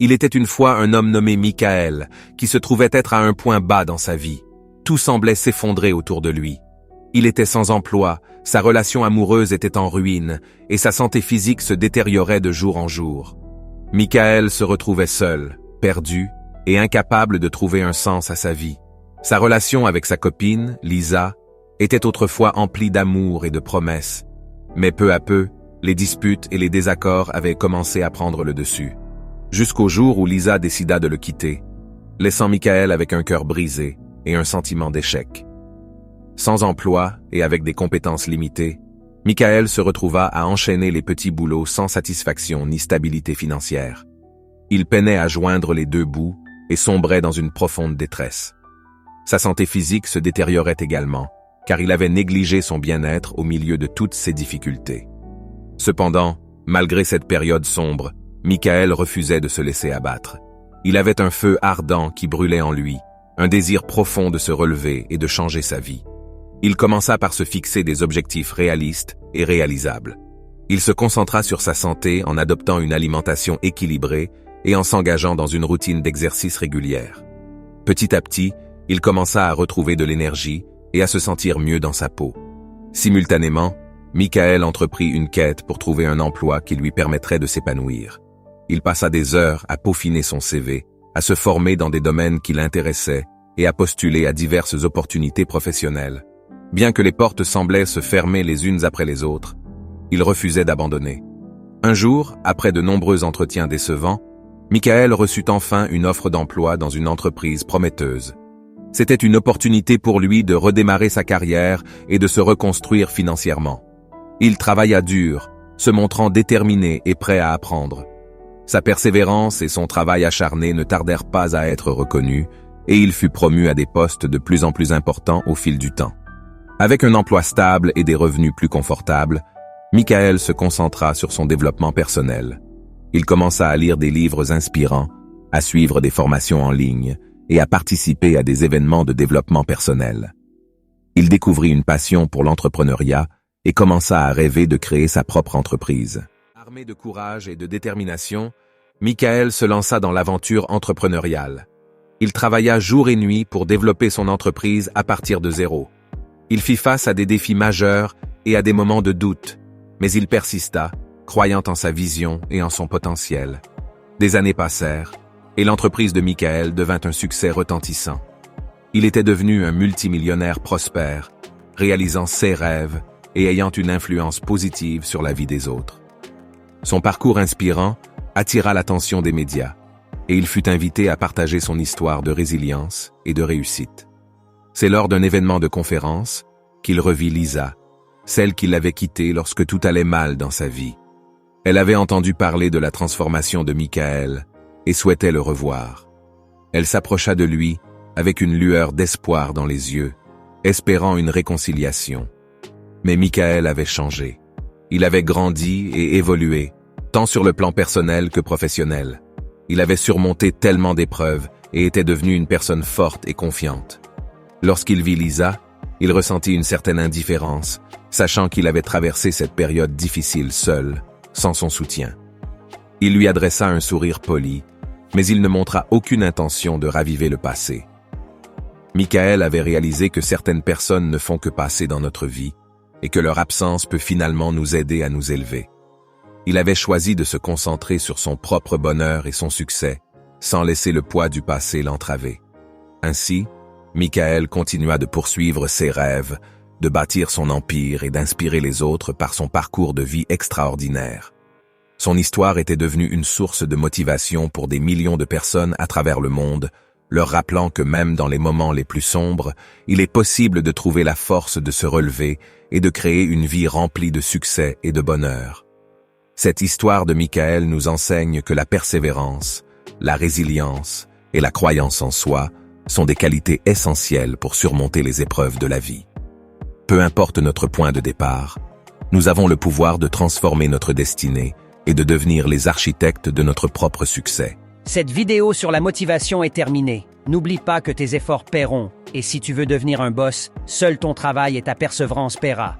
Il était une fois un homme nommé Michael, qui se trouvait être à un point bas dans sa vie. Tout semblait s'effondrer autour de lui. Il était sans emploi, sa relation amoureuse était en ruine, et sa santé physique se détériorait de jour en jour. Michael se retrouvait seul, perdu, et incapable de trouver un sens à sa vie. Sa relation avec sa copine, Lisa, était autrefois emplie d'amour et de promesses. Mais peu à peu, les disputes et les désaccords avaient commencé à prendre le dessus. Jusqu'au jour où Lisa décida de le quitter, laissant Michael avec un cœur brisé et un sentiment d'échec. Sans emploi et avec des compétences limitées, Michael se retrouva à enchaîner les petits boulots sans satisfaction ni stabilité financière. Il peinait à joindre les deux bouts et sombrait dans une profonde détresse. Sa santé physique se détériorait également, car il avait négligé son bien-être au milieu de toutes ces difficultés. Cependant, malgré cette période sombre, Michael refusait de se laisser abattre. Il avait un feu ardent qui brûlait en lui, un désir profond de se relever et de changer sa vie. Il commença par se fixer des objectifs réalistes et réalisables. Il se concentra sur sa santé en adoptant une alimentation équilibrée et en s'engageant dans une routine d'exercice régulière. Petit à petit, il commença à retrouver de l'énergie et à se sentir mieux dans sa peau. Simultanément, Michael entreprit une quête pour trouver un emploi qui lui permettrait de s'épanouir. Il passa des heures à peaufiner son CV, à se former dans des domaines qui l'intéressaient et à postuler à diverses opportunités professionnelles. Bien que les portes semblaient se fermer les unes après les autres, il refusait d'abandonner. Un jour, après de nombreux entretiens décevants, Michael reçut enfin une offre d'emploi dans une entreprise prometteuse. C'était une opportunité pour lui de redémarrer sa carrière et de se reconstruire financièrement. Il travailla dur, se montrant déterminé et prêt à apprendre. Sa persévérance et son travail acharné ne tardèrent pas à être reconnus, et il fut promu à des postes de plus en plus importants au fil du temps. Avec un emploi stable et des revenus plus confortables, Michael se concentra sur son développement personnel. Il commença à lire des livres inspirants, à suivre des formations en ligne et à participer à des événements de développement personnel. Il découvrit une passion pour l'entrepreneuriat et commença à rêver de créer sa propre entreprise. Armé de courage et de détermination, Michael se lança dans l'aventure entrepreneuriale. Il travailla jour et nuit pour développer son entreprise à partir de zéro. Il fit face à des défis majeurs et à des moments de doute, mais il persista, croyant en sa vision et en son potentiel. Des années passèrent, et l'entreprise de Michael devint un succès retentissant. Il était devenu un multimillionnaire prospère, réalisant ses rêves et ayant une influence positive sur la vie des autres. Son parcours inspirant attira l'attention des médias, et il fut invité à partager son histoire de résilience et de réussite. C'est lors d'un événement de conférence qu'il revit Lisa, celle qui l'avait quittée lorsque tout allait mal dans sa vie. Elle avait entendu parler de la transformation de Michael et souhaitait le revoir. Elle s'approcha de lui avec une lueur d'espoir dans les yeux, espérant une réconciliation. Mais Michael avait changé. Il avait grandi et évolué, tant sur le plan personnel que professionnel. Il avait surmonté tellement d'épreuves et était devenu une personne forte et confiante. Lorsqu'il vit Lisa, il ressentit une certaine indifférence, sachant qu'il avait traversé cette période difficile seul, sans son soutien. Il lui adressa un sourire poli, mais il ne montra aucune intention de raviver le passé. Michael avait réalisé que certaines personnes ne font que passer dans notre vie, et que leur absence peut finalement nous aider à nous élever. Il avait choisi de se concentrer sur son propre bonheur et son succès, sans laisser le poids du passé l'entraver. Ainsi, Michael continua de poursuivre ses rêves, de bâtir son empire et d'inspirer les autres par son parcours de vie extraordinaire. Son histoire était devenue une source de motivation pour des millions de personnes à travers le monde, leur rappelant que même dans les moments les plus sombres, il est possible de trouver la force de se relever et de créer une vie remplie de succès et de bonheur. Cette histoire de Michael nous enseigne que la persévérance, la résilience et la croyance en soi sont des qualités essentielles pour surmonter les épreuves de la vie. Peu importe notre point de départ, nous avons le pouvoir de transformer notre destinée et de devenir les architectes de notre propre succès. Cette vidéo sur la motivation est terminée. N'oublie pas que tes efforts paieront, et si tu veux devenir un boss, seul ton travail et ta persévérance paiera.